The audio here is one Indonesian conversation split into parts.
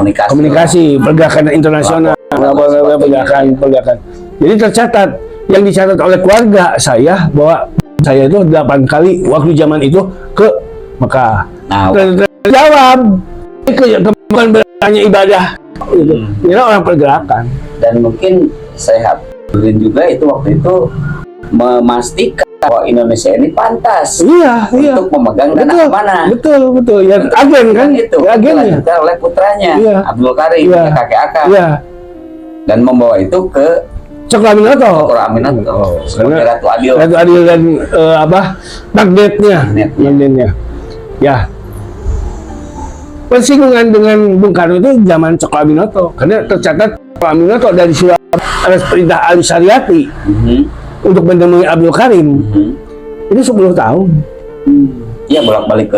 Komunikasi pergerakan internasional, pergerakan. Jadi tercatat yang dicatat oleh keluarga saya bahwa saya itu 8 kali waktu zaman itu ke Mekah. Terjawab ke bertanya ibadah gitu. Ini orang pergerakan. Dan mungkin saya hadirin juga itu waktu itu memastikan bahwa Indonesia ini pantas untuk memegang dana amanah. Betul. Ya agen kan itu agennya oleh putranya Abdul Karim, kakek Aka. Dan membawa itu ke Cokro Aminoto. Karena Ratu Adil dan magnetnya. Ya. Persinggungan dengan Bung Karno itu zaman Cokro Aminoto, karena tercatat Cokro Aminoto dari surat perintah Ali Syariati untuk menemui Abdul Karim itu 10 tahun. Iya, bolak-balik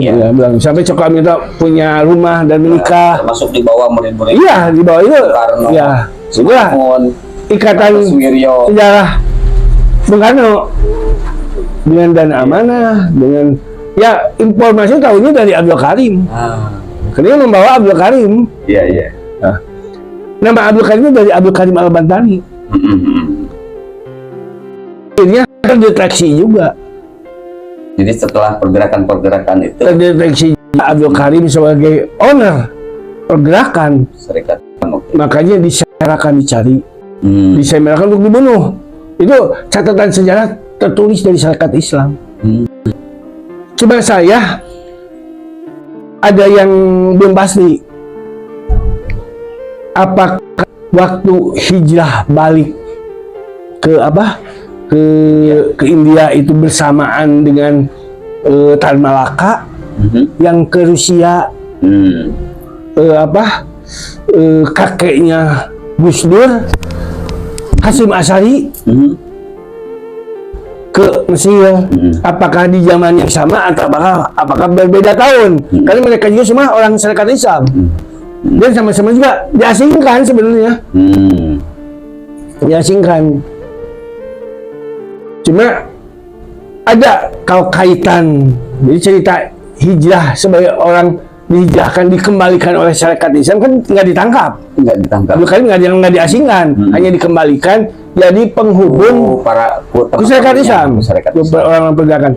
ya. Sampai Cokro Aminoto punya rumah dan menikah. Termasuk di bawah murid-murid. Iya, di bawah itu. Karno. Ya, itulah ikatan sejarah Bung Karno dengan dana amanah, dengan informasi tahunya dari Abdul Karim. Karena dia membawa Abdul Karim. Iya. Nama Abdul Karim itu dari Abdul Karim Al-Bantani. Akhirnya terdeteksi juga. Jadi setelah pergerakan itu terdeteksi Abdul Karim sebagai owner pergerakan Serikat. Makanya diserahkan dicari, disemerahkan untuk dibunuh. Itu catatan sejarah tertulis dari Serikat Islam. Cuma saya ada yang belum pasti. Apakah waktu hijrah balik ke India itu bersamaan dengan Tan Malaka yang ke Rusia, kakeknya Gus Dur, Hasyim Asy'ari ke Mesir. Apakah di zaman yang sama atau apakah berbeda tahun? Karena mereka juga semua orang Serikat Islam dan sama-sama juga diasingkan sebenarnya. Diasingkan. Cuma ada kalau kaitan, jadi cerita hijrah sebagai orang dihijrahkan, dikembalikan oleh Serikat Islam kan nggak ditangkap. Bukan nggak diasingkan, hanya dikembalikan jadi penghubung para Serikat Islam, orang pergerakan.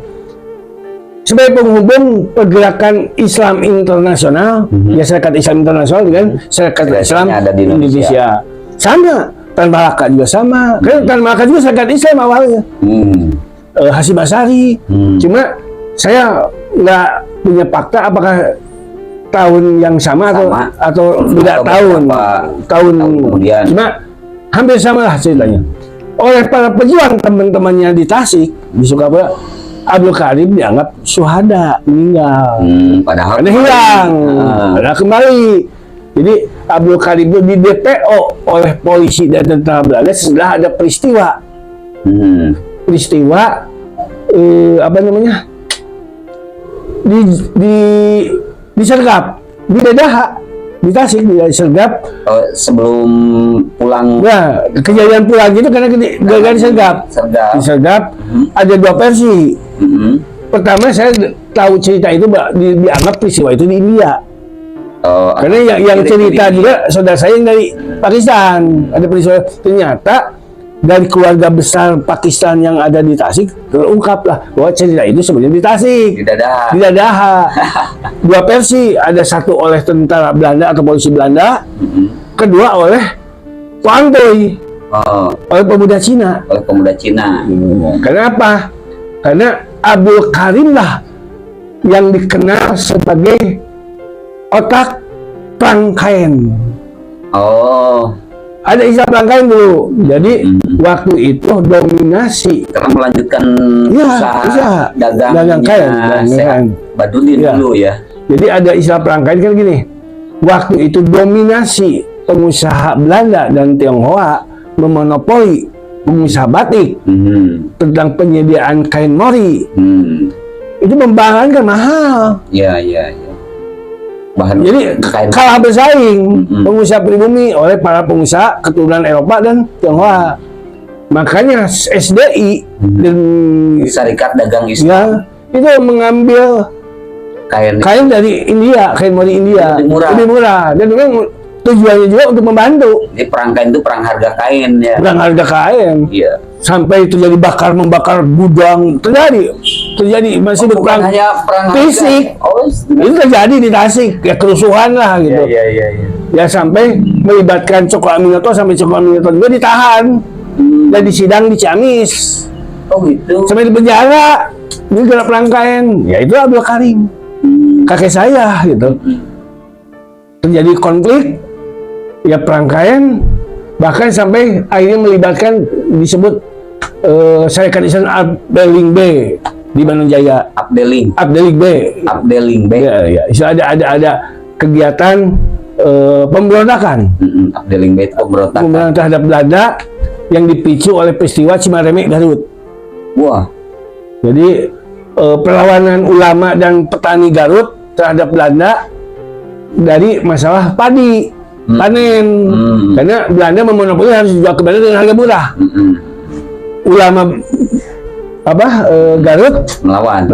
Sebagai penghubung pergerakan Islam internasional, ya Serikat Islam internasional dengan Serikat Islam di Indonesia. Sama, Tan Malaka juga sama. Karena Tan Malaka juga Serikat Islam awalnya. Hasyim Asy'ari. Cuma saya nggak punya fakta apakah tahun yang sama atau beda tahun kemudian. Cuma hampir sama lah ceritanya. Oleh para pejuang teman-temannya di Tasik, di Sukabumi, Abdul Karim dianggap syuhada, meninggal. Padahal hilang, padahal kembali. Jadi Abdul Karim itu di DPO oleh polisi dan tentara Belanda setelah ada peristiwa. Disergap di Bedaha, di Tasik, disergap. Sebelum pulang. Ya, kejadian pulang gitu karena disergap. Ada 2 versi. Pertama saya tahu cerita itu dianggap peristiwa itu di India. Karena yang cerita juga saudara saya yang dari Pakistan. Ada peristiwa, ternyata dari keluarga besar Pakistan yang ada di Tasik terungkaplah bahwa cerita itu sebenarnya di Tasik, di Dadaha. 2 versi, ada satu oleh tentara Belanda atau polisi Belanda, kedua oleh Wangtoy, oleh pemuda Cina. Kenapa? Karena Abdul Karim lah yang dikenal sebagai otak rangkaian. Ada istilah rangkaian dulu. Jadi waktu itu dominasi karena melanjutkan usaha dagang kain Badudin dulu ya. Jadi ada istilah rangkaian kan gini. Waktu itu dominasi pengusaha Belanda dan Tionghoa memonopoli pengusaha batik tentang penyediaan kain mori. Itu pembahangan kan mahal. Jadi kalah bersaing pengusaha pribumi oleh para pengusaha keturunan Eropa dan Tionghoa. Makanya SDI dan Syarikat Dagang ya Islam. itu mengambil kain dari India, kain dari India lebih murah dan memang tujuannya juga untuk membantu. Jadi perang kain itu perang harga kain ya. Perang harga kain. Iya. Sampai terjadi membakar gudang, terjadi masih berperang fisik. Itu terjadi di Tasik, ya kerusuhan lah gitu. Iya. Ya sampai melibatkan Cokro Aminoto, sampai Cokro Aminoto juga ditahan dan disidang di Ciamis. Oh gitu. Sampai di penjara, ini kena perang kain. Ya itu Abdul Karim, kakek saya gitu. Terjadi konflik, ya perang kain, bahkan sampai akhirnya melibatkan disebut Syarikat Islam Abdeling B di Bandung Jaya. Abdeling B. Ya. Itu ada kegiatan pemberontakan. Abdeling B itu pemberontakan terhadap Belanda yang dipicu oleh peristiwa Cimareme Garut. Wah. Jadi perlawanan ulama dan petani Garut terhadap Belanda dari masalah padi panen, karena Belanda memonopoli harus dijual ke Belanda dengan harga murah. Ulama Garut melawan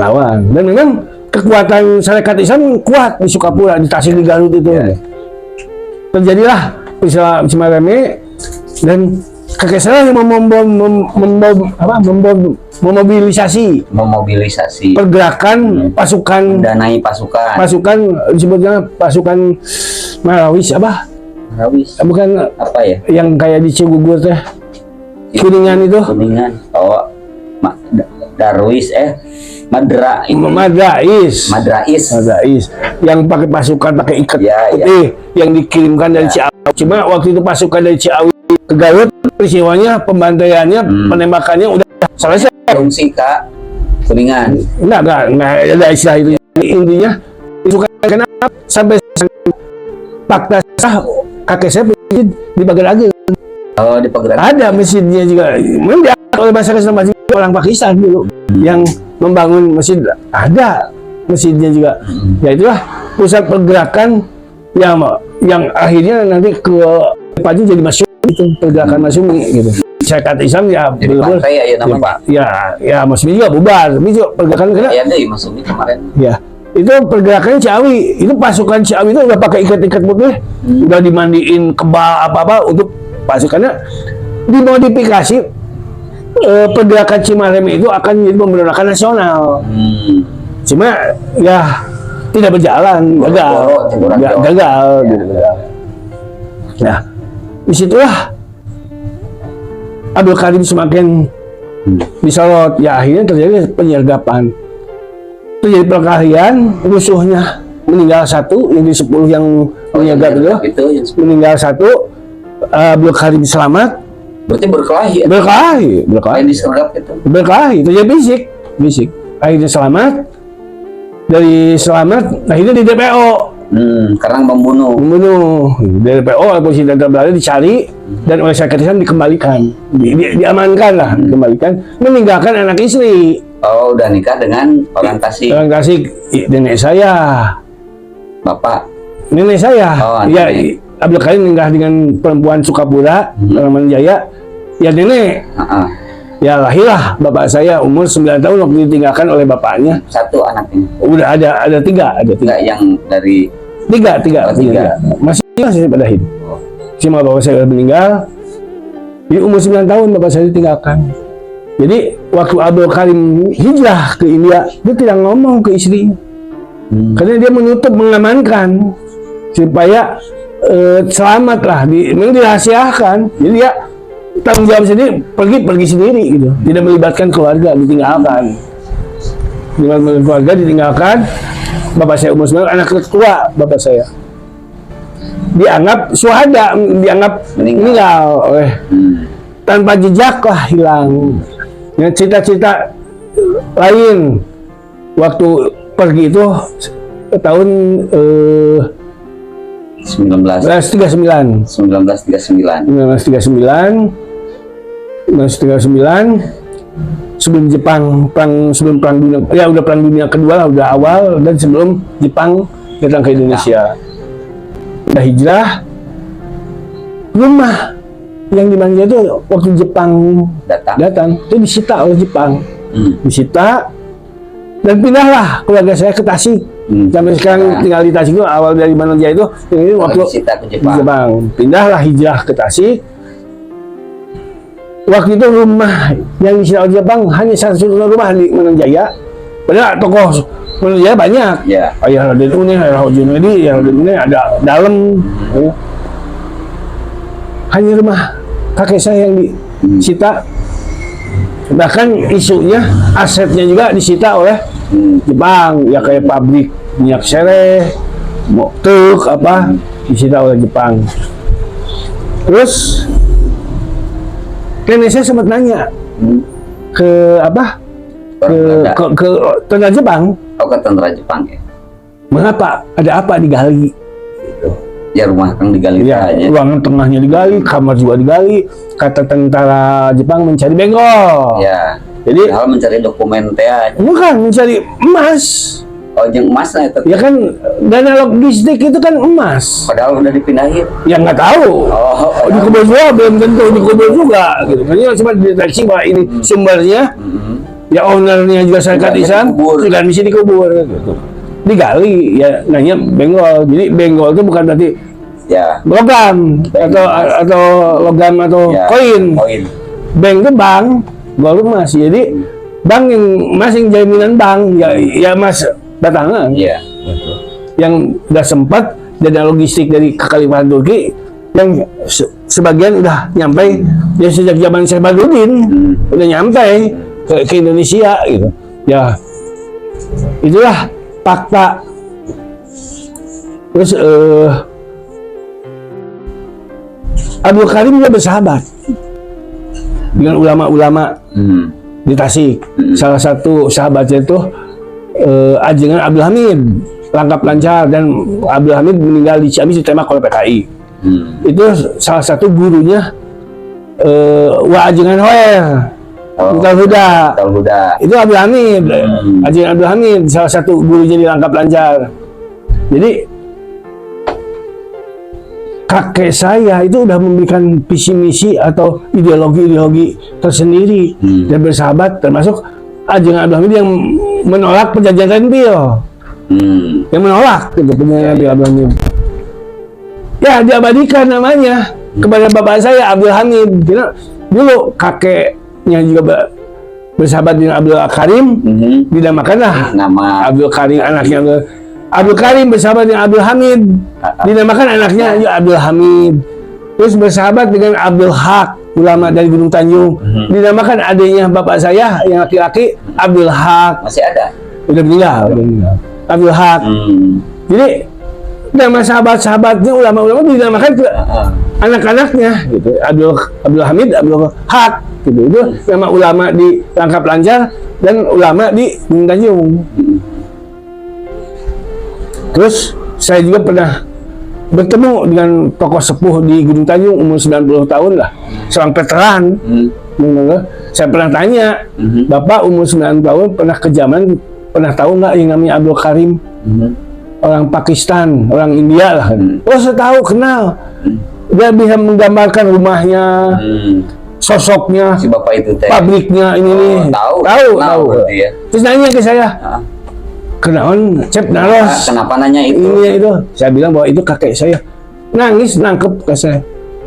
dan memang kekuatan Syarikat Islam kuat di Sukapura, di Tasik, di Garut itu. Terjadilah peristiwa Cimareme dan kakek saya yang memobilisasi pergerakan pasukan, danai pasukan disebutnya pasukan Marawis bukan apa ya, yang kayak di Cigugur teh Kuningan itu. Oh, Darwis Madrais yang pakai pasukan pakai ikat putih yang dikirimkan dari Ciawi. Cuma waktu itu pasukan dari Ciawi ke Garut, peristiwanya pembantaiannya, penembakannya udah selesai. Fungsi Kak Kuningan. Enggak ada istilah itu. Intinya itu kenapa sampai fakta sah kakek saya di Pagerage. Oh, di Pagerage. Ada masjidnya juga. Memang diangkat oleh masyarakat masjid orang Pakistan dulu yang membangun masjid. Ada masjidnya juga. Ya itulah pusat pergerakan yang akhirnya nanti ke depannya jadi Masyumi, itu pergerakan Masyumi gitu. Syarikat Islam ya benar-benar ya Masyumi juga bubar, tapi juga pergerakan kena. Ya deh Masyumi kemarin. Ya. Itu pergerakannya Ciawi, itu pasukan Ciawi itu udah pakai ikat-ikat putih, udah dimandiin kebal apa-apa untuk pasukannya dimodifikasi. Pergerakan Cimareme itu akan menjadi pemberontakan nasional. Cuma ya tidak berjalan, gagal. Nah, disitulah Abdul Karim semakin disorot. Ya akhirnya terjadi penyergapan. Terjadi perkelahian, musuhnya meninggal satu, yang di 10 yang menyergap itu meninggal satu, Abdul Karim selamat. Berarti berkelahi disergap itu. Berkelahi, terjadi bisik. Akhirnya selamat. Dari selamat, akhirnya di DPO. Karena membunuh. Dari DPO, polisi dan Belanda dicari dan oleh Syarikat Islam dikembalikan, diamankan lah, dikembalikan, meninggalkan anak istri. Oh, udah nikah dengan orang Tasik. Orang Tasik, nenek saya. Bapak. Nenek saya. Oh, ya, Abdul Karim nikah dengan perempuan Sukapura, orang Jaya. Ya nenek. Ya lahirlah bapak saya umur 9 tahun waktu ditinggalkan oleh bapaknya. Satu anaknya. Udah ada tiga. Enggak, yang dari tiga. Masih pada hidup. Cuma bapak saya meninggal. Di umur 9 tahun bapak saya ditinggalkan. Jadi waktu Abdul Karim hijrah ke India, dia tidak ngomong ke istri. Karena dia menutup, mengamankan supaya selamat lah, memang dirahasiakan. Jadi dia tanggung jawab sendiri, pergi sendiri gitu, tidak melibatkan keluarga, ditinggalkan. Keluarga ditinggalkan. Bapak saya umur 9, anak ketua bapak saya dianggap syuhada, dianggap meninggal oleh tanpa jejak lah, hilang. Ya, cita-cita lain waktu pergi itu tahun 1939 sebelum Jepang sebelum perang dunia, ya udah perang dunia kedua lah, udah awal, dan sebelum Jepang datang ke Indonesia. Udah hijrah, rumah yang dimanja itu waktu Jepang datang itu disita oleh Jepang. disita, dan pindahlah keluarga saya ke Tasik. Sampai sekarang tinggal di Tasik itu. Awal dari Manonjaya itu ini waktu disita ke di Jepang. Jepang. Pindahlah hijrah ke Tasik. Waktu itu rumah yang disita oleh Jepang hanya satu rumah di Manonjaya. Padahal tokoh Manonjaya banyak. Ya. Ayah Raden Une, Ayah Junedi, Ayah Raden Une ada dalam. Hanya rumah kakek saya yang disita. Bahkan isunya asetnya juga disita oleh Jepang, ya kayak pabrik minyak sereh, truk apa disita oleh Jepang. Terus nenek saya sempat nanya ke apa ke tentara Jepang. Oh, ke tentara Jepang ya. Mengapa? Ada apa digali? Ya rumah Kang digali Ya, aja. ruangan tengahnya digali, kamar juga digali. Kata tentara Jepang mencari benggol. Ya. Jadi Hal mencari dokumen teh aja. bukan mencari emas. Oh, jeung emasnya itu. Ya kan dana logistik itu kan emas. Padahal udah dipindahin. Ya nggak tahu. Oh, Di kubur juga belum tentu dikubur juga gitu. Makanya cuma deteksi bahwa ini sumbernya. Ya ownernya juga Syarikat Juga Ihsan dikubur. sudah mesti dikubur gitu. Digali ya nanya benggol. Jadi benggol itu bukan berarti ya. logam atau logam atau Ya. koin. Koin. Bank itu bank, gol itu emas. Jadi bank yang masing jaminan bank ya emas batangan. Iya. Yang udah sempat dana logistik dari Kekhalifahan Turki yang sebagian udah nyampe ya sejak zaman Syekh Badruddin udah nyampe ke Indonesia gitu. Ya itulah fakta. Terus Abdul Karim juga bersahabat dengan ulama-ulama di Tasik. Salah satu sahabatnya itu ajengan Abdul Hamid, Langkap Lancar, dan Abdul Hamid meninggal di Ciamis ditembak oleh PKI. Itu salah satu gurunya Wa Ajengan Hoer, Talhuda. Itu Abdul Hamid, ajengan Abdul Hamid, salah satu gurunya di Langkap Lancar. Jadi kakek saya itu udah memberikan visi misi atau ideologi tersendiri dan bersahabat, termasuk ajengan Abdul Hamid yang menolak perjanjian Renville, yang menolak gitu perjanjian Renville Abdul Hamid. Ya diabadikan namanya kepada bapak saya Abdul Hamid. Karena dulu kakeknya juga bersahabat dengan Abdul Karim, dinamakanlah Nama Abdul Karim, anaknya Abdul Karim bersahabat dengan Abdul Hamid, dinamakan anaknya Abdul Hamid. Terus bersahabat dengan Abdul Haq, ulama dari Gunung Tanjung, dinamakan adiknya bapak saya yang laki-laki Abdul Haq. masih ada. Udah meninggal. Abdul Haq. Jadi nama sahabat-sahabatnya ulama-ulama dinamakan ke anak-anaknya gitu. Abdul Hamid, Abdul Haq gitu. Itu nama ulama di Langkap Lancar dan ulama di Gunung Tanjung. Terus saya juga pernah bertemu dengan tokoh sepuh di Gunung Tanjung umur 90 tahun lah, seorang veteran. Saya pernah tanya, Bapak umur 90 tahun pernah tahu nggak yang namanya Abdul Karim? Orang Pakistan, orang India lah. Oh, saya tahu, kenal. Dia bisa menggambarkan rumahnya, sosoknya, Si bapak itu teh. pabriknya ini nih. Tahu berarti ya. Terus nanya ke saya, kenaon Cep Naros? Kenapa nanya itu? Ini itu. Saya bilang bahwa itu kakek saya. Nangis, nangkep ke saya.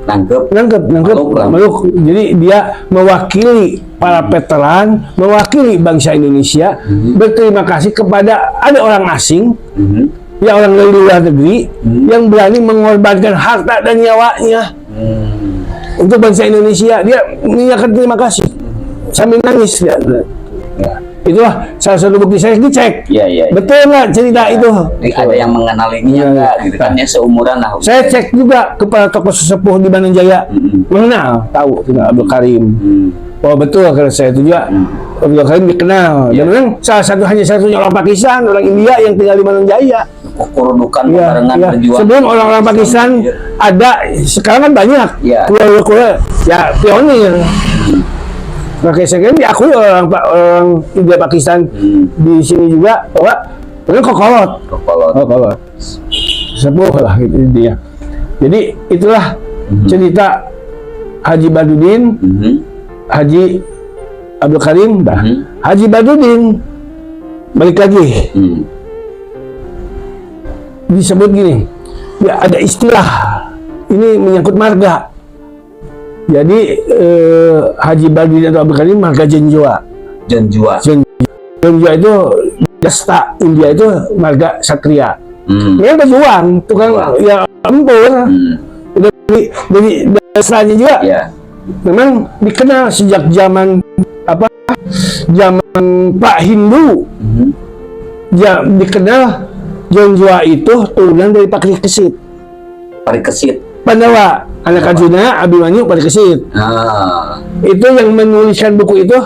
Nangkep. Meluk. Jadi dia mewakili para veteran, mewakili bangsa Indonesia, berterima kasih kepada ada orang asing, ya orang dari luar negeri, yang berani mengorbankan harta dan nyawanya untuk bangsa Indonesia. Dia menyatakan terima kasih sambil nangis. Ya. Itulah salah satu bukti. saya dicek. Iya. Betul nggak cerita itu? Ada yang mengenalinya nggak? Gitu kan ya, seumuran lah. Saya cek juga kepada tokoh sesepuh di Manonjaya, mengenal, tahu tentang Abdul Karim. Oh betul, kalau saya itu juga Abdul Karim dikenal. Dan memang hanya satunya orang Pakistan, orang India yang tinggal di Manonjaya. Kerudukan barengan berjuang. Sebelum orang-orang Pakistan ada, sekarang kan banyak. Keluarga ya pionir. Oke, saya kira diakui orang India Pakistan di sini juga bahwa itu kokolot. Sepuh lah gitu dia. Jadi itulah cerita Haji Badruddin, Haji Abdul Karim, Haji Badrudin balik lagi. Disebut gini, ya ada istilah ini menyangkut marga. Jadi Haji Badrudin atau Abdul Karim marga Jenjua. Jenjua itu Dasta India itu marga Satria. Dia berjuang, tukang ya empur. Dari dasarnya juga. Yeah. Memang dikenal sejak zaman zaman Pak Hindu. Ya, dikenal Jenjua itu turunan dari Parikesit. Pandawa, anak Arjuna, Abimanyu, Parikesit. Itu yang menuliskan buku itu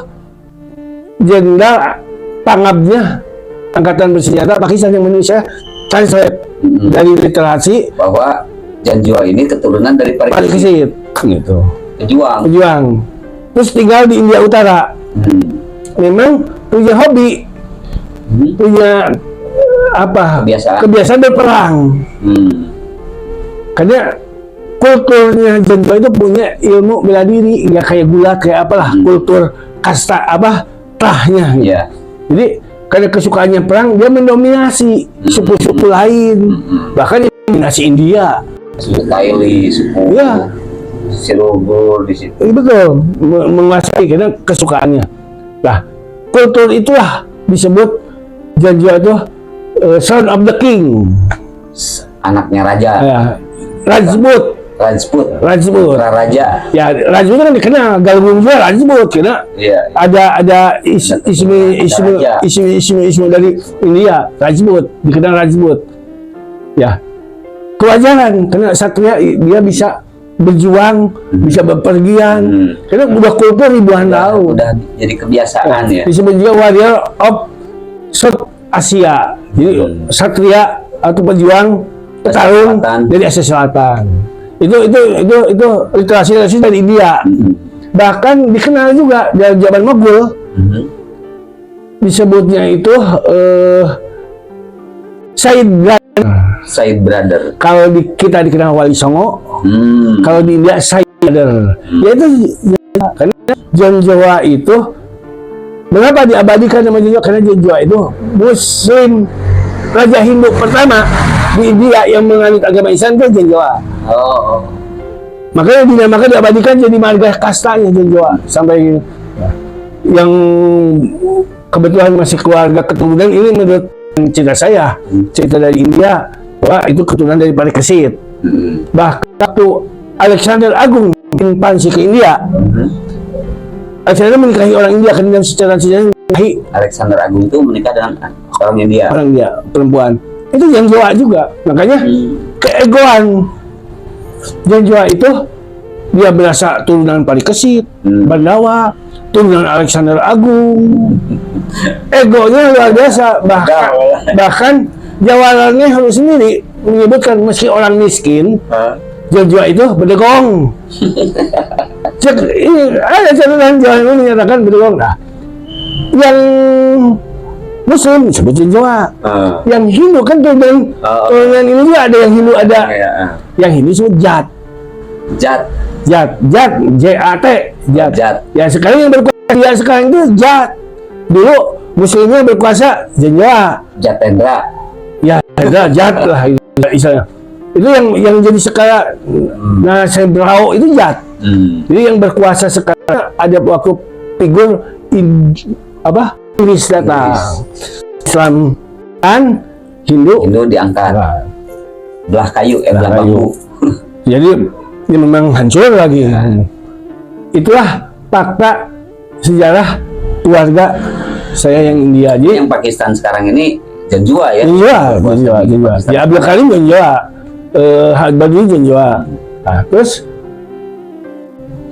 Jenderal Pangabnya Angkatan Bersenjata Pakistan yang menulisnya translate dari literasi bahwa Jenjua ini keturunan dari Parikesit gitu. Pejuang. Terus tinggal di India Utara. Memang punya hobi, punya kebiasaan berperang. Karena kulturnya Jenjua itu punya ilmu bela diri, nggak kayak Gulat, kayak apalah kultur kasta trahnya. Gitu. Jadi karena kesukaannya perang, dia mendominasi suku-suku lain, bahkan dominasi India. Kaili, suku Silugur di situ. Betul, menguasai karena kesukaannya. Nah, kultur itulah disebut Jenjua itu son of the king, anaknya raja. Rajput. Raja. Ya, Rajput kan dikenal, Galunggung juga Rajput karena ada isme dari India, Rajput, dikenal Rajput. Ya. Kewajaran karena satria dia bisa berjuang, bisa bepergian. Karena udah kultur ribuan tahun. Udah jadi kebiasaan ya. Disebut juga warrior of South Asia. Jadi satria atau pejuang petarung dari Asia Selatan. Itu literasi dari India. Bahkan dikenal juga dari zaman Mogul. Disebutnya itu Said Brother. Kalau kita dikenal Wali Songo, kalau di India Said Brother. Yaitu karena Jenjua itu mengapa diabadikan nama Jenjua? Karena Jenjua itu Muslim Raja Hindu pertama di India yang menganut agama Islam itu Jenjua. Makanya dinamakan diabadikan jadi marga kastanya Jenjua sampai yang kebetulan masih keluarga keturunan ini menurut cerita dari India, wah itu keturunan dari Parikesit. Bahkan waktu Alexander Agung invasi ke India, Alexander menikahi orang India karena secara menikahi. Alexander Agung itu menikah dengan orang India. Orang India, perempuan. Itu Jenjua juga. Makanya keegoan Jenjua itu dia berasa turunan Parikesit, Pandawa, turunan Alexander Agung. Egonya luar biasa. Bahkan Jawaharlal Nehru sendiri menyebutkan meski orang miskin, Jenjua itu berdegong. Ini ada catatan Jawaharlal menyatakan berdegong. Nah, yang Muslim disebut Jenjua. Yang Hindu kan turunan ini juga ada yang Hindu ada. Yang Hindu disebut Jat. J-A-T. Ya sekarang yang berkuasa sekarang itu Jat. Dulu Muslimnya berkuasa Jenjua. Jatendra. Ya, Jat lah istilahnya. Itu yang jadi sekarang. Nah, saya berau itu Jat. Jadi yang berkuasa sekarang ada waktu figur Inggris datang. Islam kan Hindu diangkat. Belah kayu, belah bambu. Jadi ini memang hancur lagi. Itulah fakta sejarah keluarga saya yang India. Jadi yang Pakistan sekarang ini Jenjua ya. Jenjua. Ya Abdul Karim Jenjua, Badrudin Jenjua. Nah, terus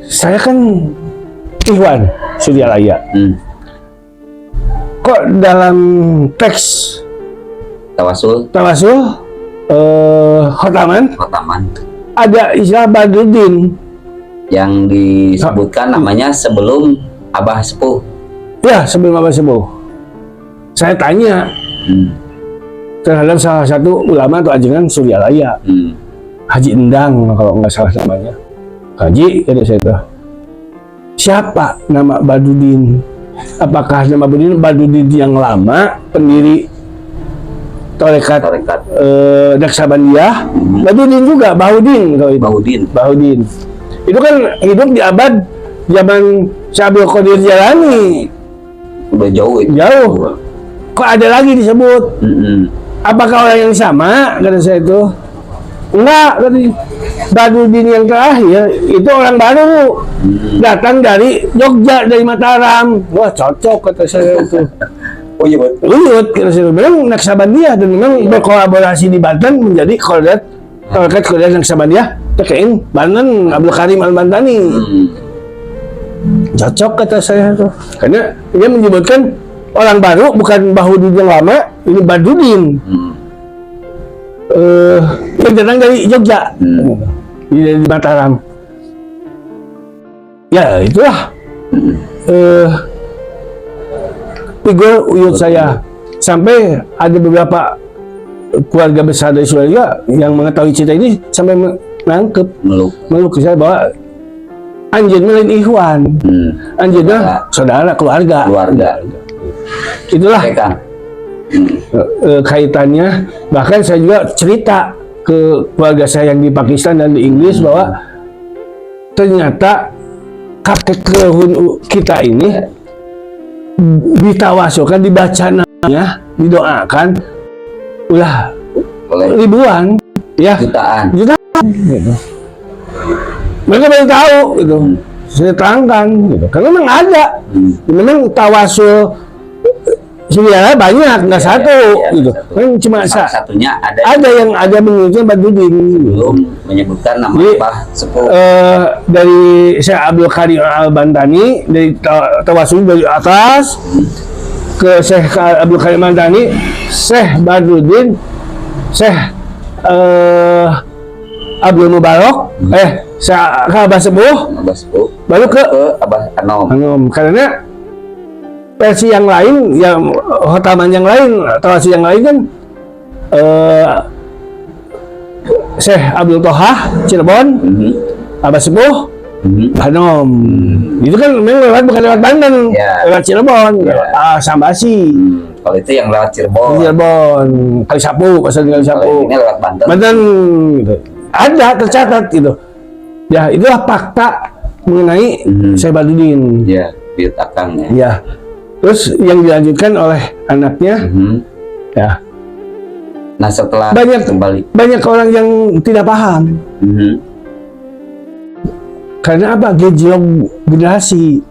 saya kan Ikhwan Suryalaya. Kok dalam teks Tawasul Khotaman ada istilah Badrudin yang disebutkan namanya sebelum Abah Sepuh. Ya, sebelum Abah Sepuh. Saya tanya terhadap salah satu ulama atau ajengan Suryalaya, Haji Endang kalau nggak salah namanya. Haji, jadi saya tahu. Siapa nama Badrudin? apakah nama Badudin yang lama, pendiri Tarekat Naksabandia, Badudin juga, Bahudin kalau itu. Bahudin. Itu kan hidup di abad zaman Syekh Abdul Qadir Jalani. Udah jauh itu. Jauh. Kok ada lagi disebut? Apakah orang yang sama? Kata saya itu. Enggak, katanya. Badudin yang terakhir itu orang baru. Datang dari Jogja, dari Mataram. Wah, cocok kata saya itu. Oh iya betul. Uyut, kata saya. Memang Naksabandia dan memang berkolaborasi di Banten menjadi Tarekat Naksabandia TKN Banten Abdul Karim Al-Bantani. Cocok kata saya tuh. Karena dia menyebutkan orang baru, bukan Bahudin yang lama, ini Badudin. Yang datang dari Jogja, dari Mataram. Ya itulah figur uyut saya. Sampai ada beberapa keluarga besar dari Surabaya yang mengetahui cerita ini sampai menangkep, meluk ke saya bahwa anjeun lain ikhwan, anjeunna saudara, keluarga. Itulah kaitannya. Bahkan saya juga cerita ke keluarga saya yang di Pakistan dan di Inggris bahwa ternyata kakek kelehun kita ini ditawasulkan, dibaca namanya, didoakan ulah ribuan, ya jutaan gitu. Mereka baru tahu gitu. Saya terangkan gitu. Karena memang ada, memang tawasul sebenarnya banyak, nggak satu gitu. Kan cuma satunya ada yang ada menyebutkan Badudin, belum menyebutkan nama Mbah Sepuh. Dari Syekh Abdul Karim Al-Bantani, dari tawasul dari atas ke Syekh Abdul Karim Al-Bantani, Syekh Badudin, Syekh Abdul Mubarak, Syekh Abah Sepuh, baru ke Abah Anom. Karena versi yang lain, yang hotaman yang lain, tawasul yang lain kan Syekh Abdul Toha Cirebon, Abah Sepuh, Anom. Itu kan memang lewat, bukan lewat Banten, lewat Cirebon, Sambasi. Kalau itu yang lewat Cirebon. Kali Sapu, pasal Kali Sapu. Ini lewat Banten. Gitu. Ada tercatat gitu. Ya, itulah fakta mengenai Syekh Badudin. Ya, biut akangnya. Ya. Terus yang dilanjutkan oleh anaknya, ya. Nah setelah banyak orang yang tidak paham. Karena apa? Gejolak generasi.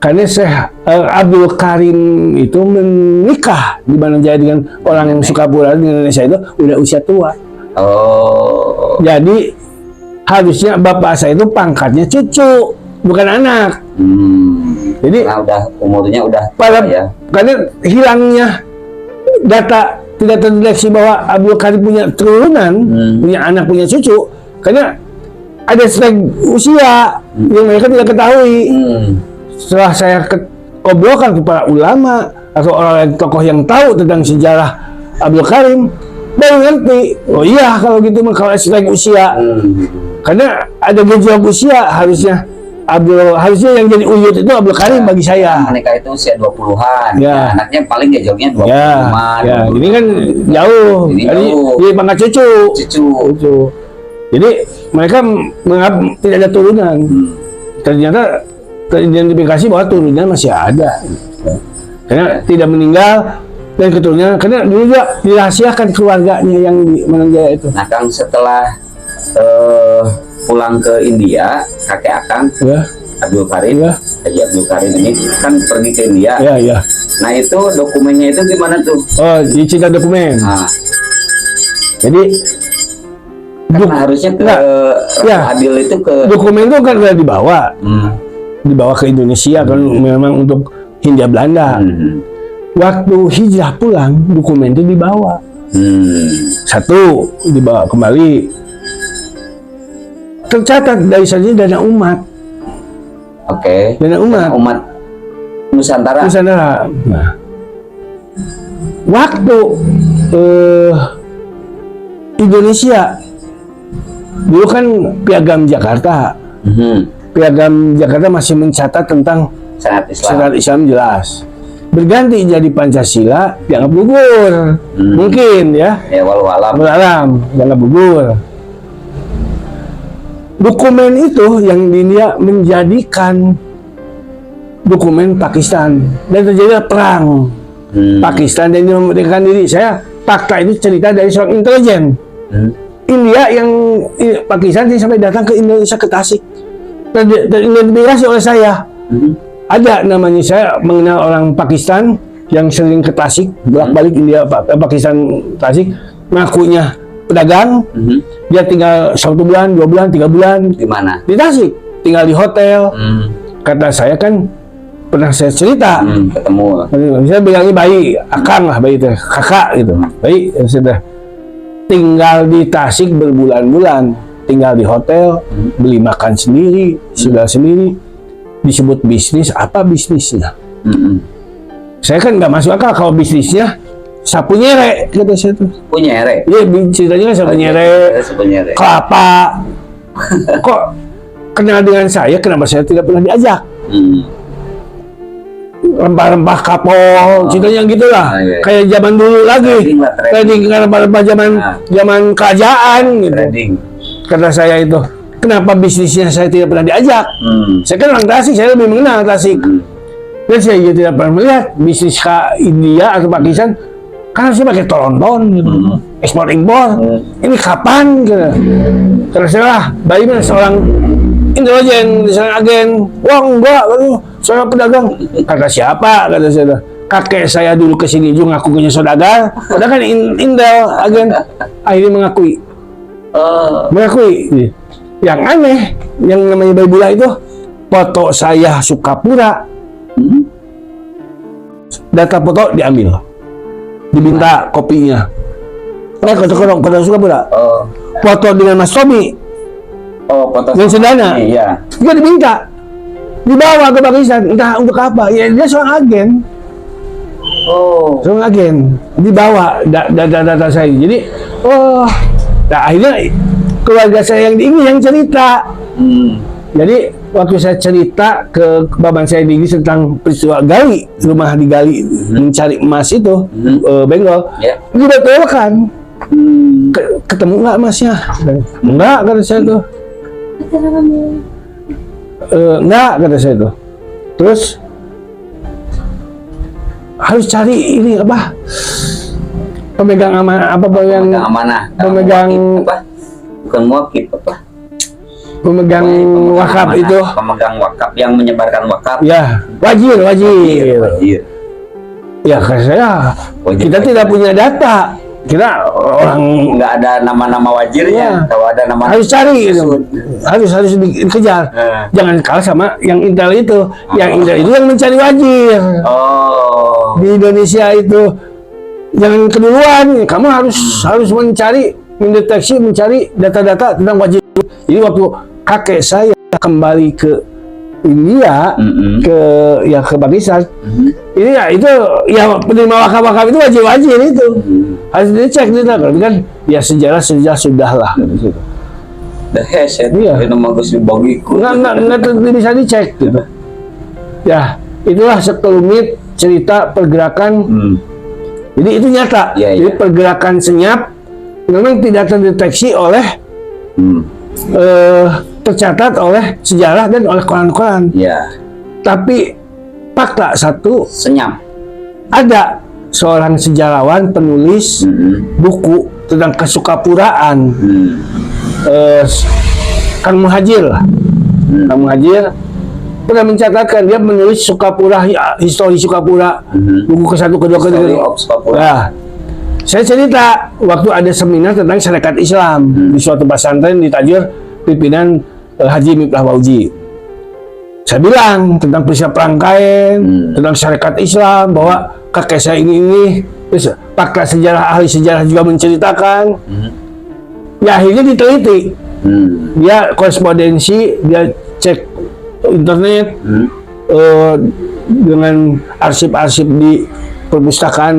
Karena Syekh Abdul Karim itu menikah di Banjarnegara dengan orang yang Sukapura di Indonesia itu udah usia tua. Jadi harusnya bapak saya itu pangkatnya cucu, bukan anak. Jadi umurnya udah ya. Karena hilangnya data, tidak terdeteksi bahwa Abdul Karim punya turunan, punya anak, punya cucu, karena ada stag usia yang mereka tidak ketahui. Setelah saya obrolkan kepada ulama atau orang tokoh yang tahu tentang sejarah Abdul Karim, baru ngerti. Oh iya, kalau gitu kalau stag usia, karena ada gejolak usia, harusnya yang jadi uyut itu Abdul Karim bagi saya. Menikah itu usia 20-an. Ya. Anaknya paling gejolaknya 25. Ya. Ini kan jauh. Jadi pangkat cucu. Jadi mereka menganggap tidak ada turunan. Ternyata teridentifikasi bahwa turunannya masih ada. Karena tidak meninggal dan keturunannya, karena dulu juga dirahasiakan keluarganya yang di Mananjaya itu. Nah, Kang, setelah pulang ke India, kakek akang Abdul Karim, Haji Abdul Karim ini kan pergi ke India. Nah, itu dokumennya itu gimana tuh? Oh, dicetak dokumen. Jadi harusnya ke Adil itu ke dokumen itu kan udah dibawa ke Indonesia kan, memang untuk Hindia Belanda. Waktu hijrah pulang, dokumen itu dibawa. Satu dibawa kembali. Tercatat dari saja dana umat. Dana umat Nusantara. Nah, waktu Indonesia dulu kan Piagam Jakarta. Piagam Jakarta masih mencatat tentang Syariat Islam jelas. Berganti jadi Pancasila, dianggap gugur. Mungkin ya. Ya walau alam, dianggap gugur. Dokumen itu yang India menjadikan dokumen Pakistan dan terjadi perang Pakistan dan India memerdekakan diri. Fakta itu cerita dari seorang intelijen India yang Pakistan sampai datang ke Indonesia, ke Tasik, teridentifikasi oleh saya. Ada namanya, saya mengenal orang Pakistan yang sering ke Tasik, bolak-balik India, Pakistan, Tasik, ngakunya pedagang. Dia tinggal 1 bulan, 2 bulan, 3 bulan. Di mana? Di Tasik, tinggal di hotel. Kata saya kan pernah saya cerita, ketemu. Saya bilangnya bayi, akang lah, bayi itu, kakak gitu. Bayi, sudah tinggal di Tasik berbulan-bulan, tinggal di hotel, beli makan sendiri, sudah sendiri. Disebut bisnis, apa bisnisnya? Saya kan nggak masuk akal kalau bisnisnya sapu nyere, kata saya tuh. Sapu nyere? Iya, ceritanya kan sapu nyere, kelapa. Kok kenal dengan saya, kenapa saya tidak pernah diajak? Rempah-rempah kapol, ceritanya gitulah. Kayak zaman dulu lagi, trading rempah-rempah zaman kerajaan gitu. Kata saya itu, kenapa bisnisnya saya tidak pernah diajak? Saya kan orang Tasik, saya lebih mengenal Tasik. Dan saya juga tidak pernah melihat bisnis ke India atau Pakistan, karena saya pakai tonton gitu, ekspor impor. Ini kapan? Gitu. Karena saya bayi mana seorang intelijen, seorang agen. Wah enggak, seorang pedagang. Kata siapa? Kata saya. Kakek saya dulu kesini juga ngakunya saudagar. Padahal kan Indel, agen. Akhirnya mengakui. Yang aneh, yang namanya Bayi Bula itu, foto saya Sukapura, data foto diambil, diminta kopinya. Foto Sukapura, foto dengan Mas Tommy, foto yang sederhana, juga diminta, dibawa ke Pakistan, entah untuk apa. Ya dia seorang agen, seorang agen, dibawa data saya. Jadi, nah akhirnya keluarga saya yang di Inggris yang cerita. Jadi waktu saya cerita ke baban saya di Inggris tentang peristiwa gali, rumah digali mencari emas itu, Benggol, dibetulkan. Ketemu nggak emasnya? Enggak, kata saya tuh. Enggak, kata saya tuh. Terus harus cari ini apa? Pemegang amanah, pemegang bukan muakib apa? Pemegang wakaf itu. Pemegang wakaf yang menyebarkan wakaf. Ya, wajir. Ya, karena saya kita tidak punya data. Kita orang nggak ada nama-nama wajirnya. Kalau ada nama harus cari gitu. Harus dikejar. Jangan kalah sama yang Intel itu. Yang Intel itu yang mencari wajir. Di Indonesia itu jangan keduluan. Kamu harus mendeteksi, mencari data-data tentang wajib. Jadi waktu kakek saya kembali ke India, ke Pakistan, ini ya itu ya penerima wakaf itu wajib itu harus dicek gitu kan. Ya sejarah sudahlah. Dahsyat. Itu bagus bagiku. Nggak bisa dicek gitu. Ya itulah sekelumit cerita pergerakan. Jadi itu nyata. Jadi pergerakan senyap memang tidak terdeteksi oleh tercatat oleh sejarah dan oleh koran-koran. Tapi fakta satu, senyap. Ada seorang sejarawan penulis buku tentang kesukapuraan, Kang Muhajir. Kang Muhajir pernah mencatatkan, dia menulis Sukapura, histori Sukapura, buku ke-1, ke-2, ke-3. Nah, saya cerita waktu ada seminar tentang syariat Islam di suatu pesantren di Tajur, pimpinan Haji Miftah Fauzi. Saya bilang tentang peristiwa Perangkain, tentang syariat Islam, bahwa kakek saya ini, terus pakar sejarah, ahli sejarah juga menceritakan. Ya akhirnya diteliti. Dia korespondensi, dia cek internet dengan arsip-arsip di perpustakaan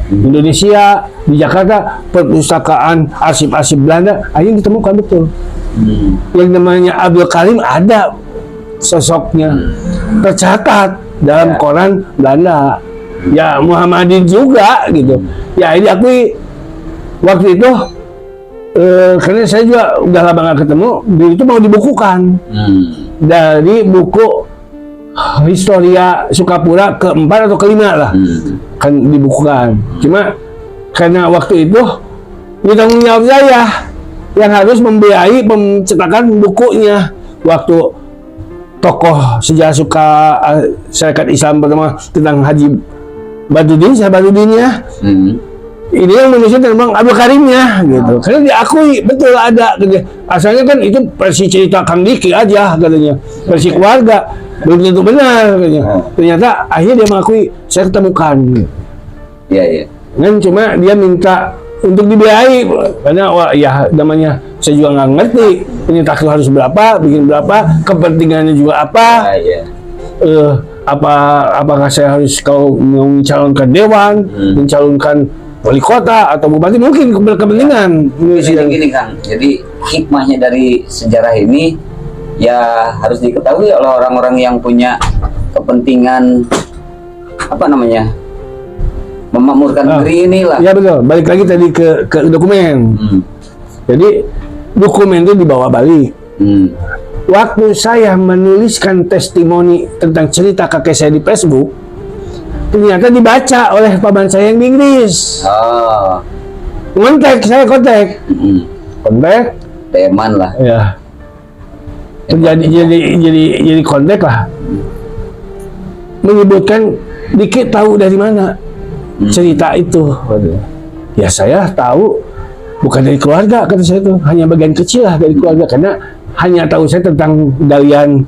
Indonesia, di Jakarta perpustakaan arsip-arsip Belanda, akhirnya ditemukan betul. Yang namanya Abdul Karim ada sosoknya. tercatat dalam koran Belanda. Ya Muhammadin juga gitu. Ya ini aku waktu itu karena saya juga udah lama gak ketemu, itu mau dibukukan dari buku Historia Sukapura keempat atau kelima lah, kan dibukukan. Cuma karena waktu itu ini tanggung jawab saya yang harus membiayai pencetakan bukunya. Waktu tokoh sejarah Syarikat Islam pertama tentang Haji Badudin, saya Badudin ya. Ini yang menulisnya tentang Abdul Karimnya gitu. Karena diakui betul ada. Asalnya kan itu versi cerita Kang Diki aja katanya, versi keluarga, belum tentu benar katanya. Ternyata akhirnya dia mengakui, saya ketemukan. Iya, iya. Kan cuma dia minta untuk dibiayai karena wah ya namanya saya juga nggak ngerti ini taklif harus berapa, bikin berapa, kepentingannya juga apa. Apakah saya harus kalau mencalonkan dewan, mencalonkan wali kota atau bupati, mungkin berkepentingan. Jadi gini Kang, jadi hikmahnya dari sejarah ini ya harus diketahui oleh orang-orang yang punya kepentingan apa namanya memakmurkan negeri inilah. Ya betul. Balik lagi tadi ke dokumen. Jadi dokumen itu dibawa balik. Waktu saya menuliskan testimoni tentang cerita kakek saya di Facebook, ternyata dibaca oleh paman saya yang di Inggris. Saya kontak. Teman lah. Ya. Jadi kontak lah. Menyebutkan dikit tahu dari mana cerita itu. Ya saya tahu bukan dari keluarga, kata saya itu hanya bagian kecil lah dari keluarga, karena hanya tahu saya tentang galian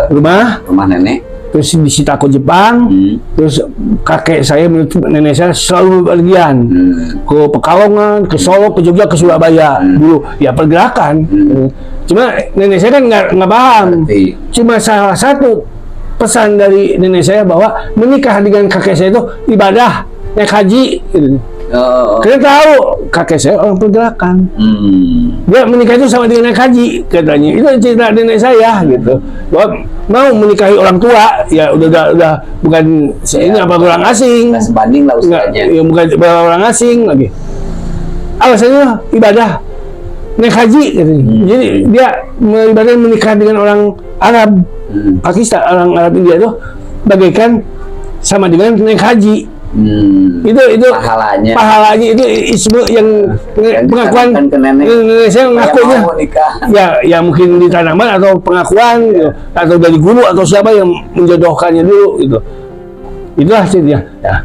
rumah nenek, terus disita ke Jepang, terus kakek saya menurut nenek saya selalu berpergian ke Pekalongan, ke Solo, ke Jogja, ke Surabaya dulu, ya pergerakan. Cuma nenek saya kan nggak paham. Cuma salah satu pesan dari nenek saya bahwa menikah dengan kakek saya itu ibadah, naik haji. Karena tahu kakek saya orang pergerakan. Dia menikah itu sama dengan naik haji katanya. Itu cerita nenek saya gitu. Bahwa mau menikahi orang tua ya udah bukan ini apa orang asing. Nggak sebanding lah usianya. Ya bukan orang asing lagi. Alasannya ibadah naik haji katanya. Jadi dia ibadah menikah dengan orang Arab, Pakistan, orang Arab India itu bagaikan sama dengan naik haji. Itu pahalanya itu ismu yang pengakuan nenek saya ngakunya ya mungkin di tanaman atau pengakuan gitu, atau dari guru atau siapa yang menjodohkannya dulu gitu. Itulah ceritanya ya.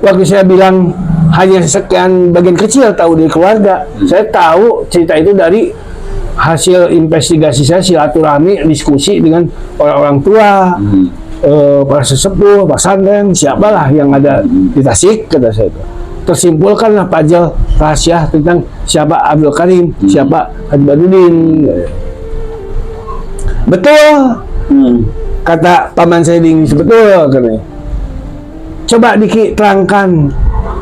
Waktu saya bilang hanya sekian bagian kecil tahu dari keluarga, saya tahu cerita itu dari hasil investigasi saya, silaturahmi, diskusi dengan orang-orang tua, para sesepuh, pesantren, siapalah yang ada di Tasik, kata saya itu. Tersimpulkanlah pajal rahasia tentang siapa Abdul Karim, siapa Haji Badudin. Betul, kata paman saya di Inggris, betul katanya. Coba Diki terangkan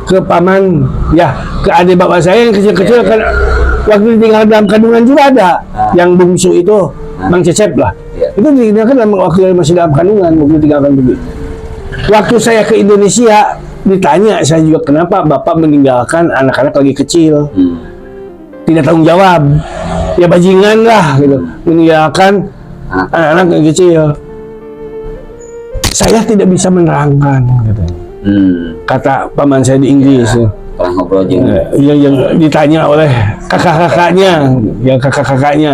ke paman, ya ke adik bapak saya yang kecil-kecil, kan waktu tinggal dalam kandungan juga ada, yang bungsu itu, Mang Cecep lah. Itu ditinggalkan waktu masih dalam kandungan, waktu ditinggalkan begitu. Waktu saya ke Indonesia, ditanya saya juga kenapa bapak meninggalkan anak-anak lagi kecil, tidak tanggung jawab, ya bajingan lah gitu, meninggalkan anak-anak lagi kecil. Saya tidak bisa menerangkan, gitu. Kata paman saya di Inggris. Yang ditanya oleh kakak-kakaknya,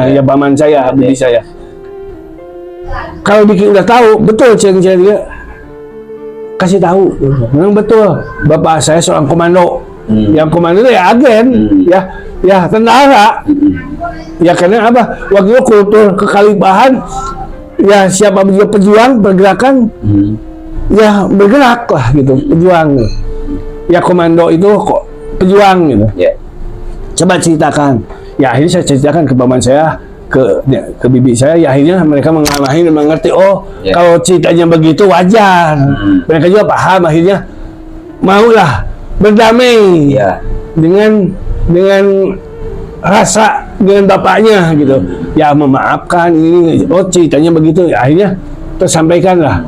ya paman saya, budi saya. Kalau Diki udah tahu, betul ciri-ciri dia kasih tahu. Memang betul, bapak saya seorang komando. Yang komando itu ya agen, ya tentara. Ya karena apa? Waktu itu kultur kekhalifahan, ya siapa juga pejuang pergerakan, ya bergerak lah gitu, pejuang. Ya komando itu kok pejuang gitu. Coba ceritakan. Ya akhirnya saya ceritakan ke paman saya, ke bibi saya, ya akhirnya mereka mengalami dan mengerti, kalau ceritanya begitu wajar. Mereka juga paham, akhirnya maulah berdamai dengan rasa dengan bapaknya gitu. Ya memaafkan ini, oh ceritanya begitu. Ya, akhirnya tersampaikan lah.